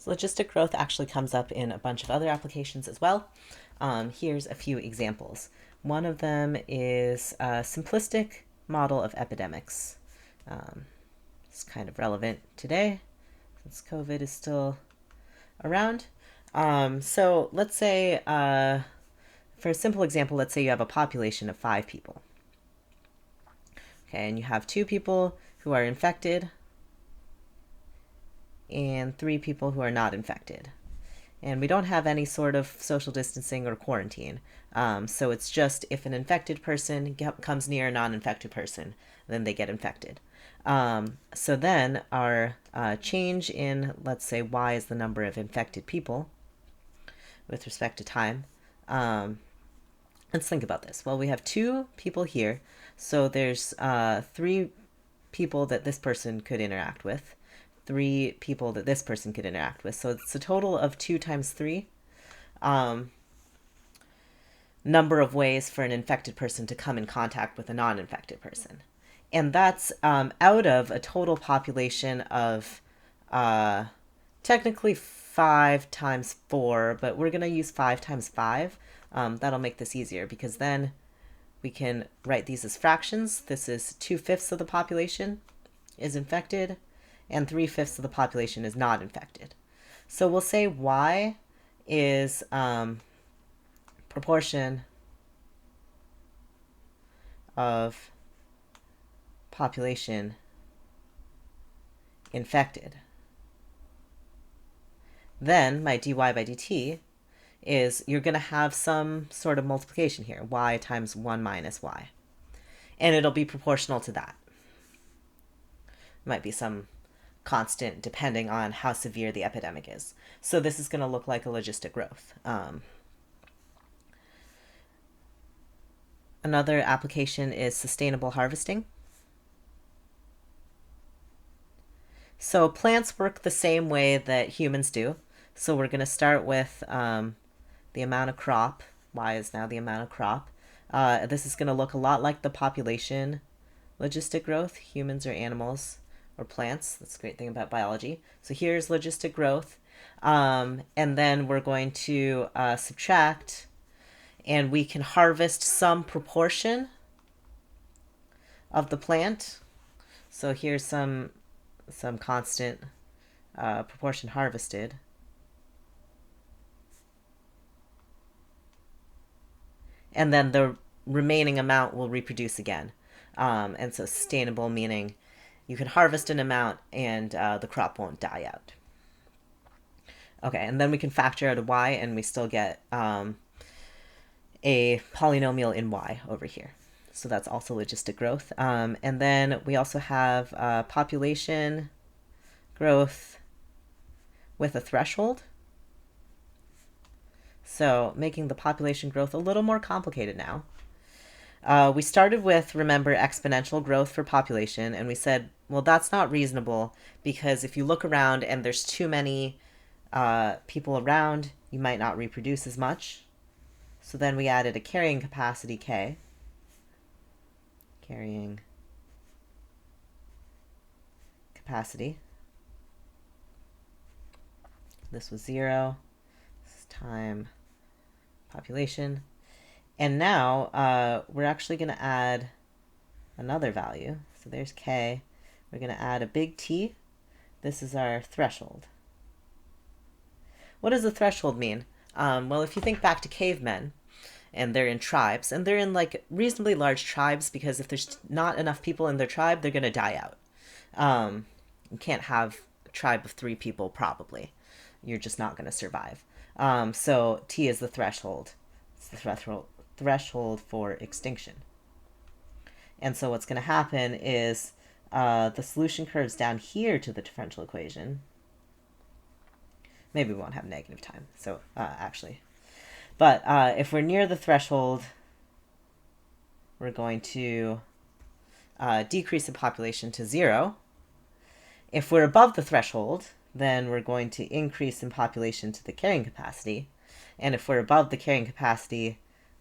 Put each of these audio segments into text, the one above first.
So logistic growth actually comes up in a bunch of other applications as well. Here's a few examples. One of them is a simplistic model of epidemics. It's kind of relevant today since COVID is still around. So let's say, for a simple example, let's say you have a population of 5 people. Okay, and you have 2 people who are infected and 3 people who are not infected. And we don't have any sort of social distancing or quarantine. So it's just if an infected person comes near a non-infected person, then they get infected. So then our change in, let's say, y is the number of infected people with respect to time. Let's think about this. Well, we have 2 people here. So there's 3 people that this person could interact with. 3 people that this person could interact with. So it's a total of 2 times 3 number of ways for an infected person to come in contact with a non-infected person. And that's out of a total population of technically 5 times 4, but we're going to use 5 times 5. That'll make this easier because then we can write these as fractions. This is 2/5 of the population is infected and 3/5 of the population is not infected. So we'll say y is proportion of population infected. Then my dy by dt is you're going to have some sort of multiplication here, y times 1 minus y. And it'll be proportional to that. Might be some constant depending on how severe the epidemic is. So this is going to look like a logistic growth. Another application is sustainable harvesting. So plants work the same way that humans do. So we're going to start with the amount of crop. Y is now the amount of crop. This is going to look a lot like the population logistic growth, humans or animals or plants. That's a great thing about biology. So here's logistic growth. And then we're going to subtract, and we can harvest some proportion of the plant. So here's some constant proportion harvested. And then the remaining amount will reproduce again. And so sustainable meaning you can harvest an amount and the crop won't die out. Okay, and then we can factor out a y and we still get a polynomial in y over here. So that's also logistic growth. And then we also have population growth with a threshold. So making the population growth a little more complicated now. We started with, remember, exponential growth for population, and we said, well, that's not reasonable because if you look around and there's too many people around, you might not reproduce as much. So then we added a carrying capacity k. Carrying capacity. This was 0. This is time population. And now we're actually going to add another value. So there's k. We're going to add a big T. This is our threshold. What does the threshold mean? Well, if you think back to cavemen, and they're in tribes, and they're in like reasonably large tribes because if there's not enough people in their tribe, they're going to die out. You can't have a tribe of 3 people, probably. You're just not going to survive. So T is the threshold. It's the threshold for extinction. And so what's going to happen is the solution curves down here to the differential equation. Maybe we won't have negative time, so actually. But if we're near the threshold, we're going to decrease the population to 0. If we're above the threshold, then we're going to increase in population to the carrying capacity. And if we're above the carrying capacity,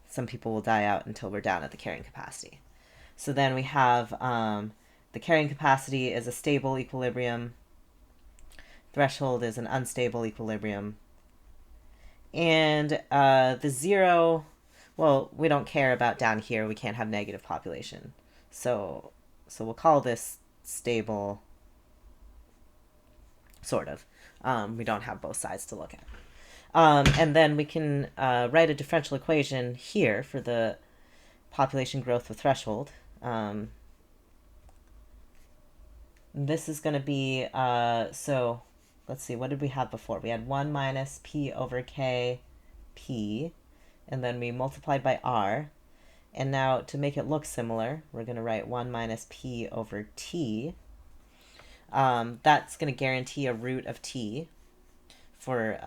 some people will die out until we're down at the carrying capacity. So then we have the carrying capacity is a stable equilibrium. threshold is an unstable equilibrium. And the zero, well, we don't care about down here. We can't have negative population. So we'll call this stable, sort of. We don't have both sides to look at. And then we can write a differential equation here for the population growth with threshold. This is going to be, so let's see, what did we have before? We had 1 minus p over k p, and then we multiplied by r. And now to make it look similar, we're going to write 1 minus p over t. That's going to guarantee a root of t for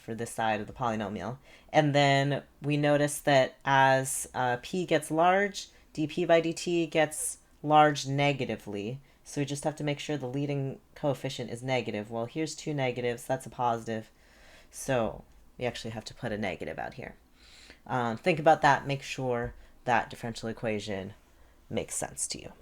this side of the polynomial. And then we notice that as p gets large, dp by dt gets large negatively. So we just have to make sure the leading coefficient is negative. Well, here's two negatives. That's a positive. So we actually have to put a negative out here. Think about that. Make sure that differential equation makes sense to you.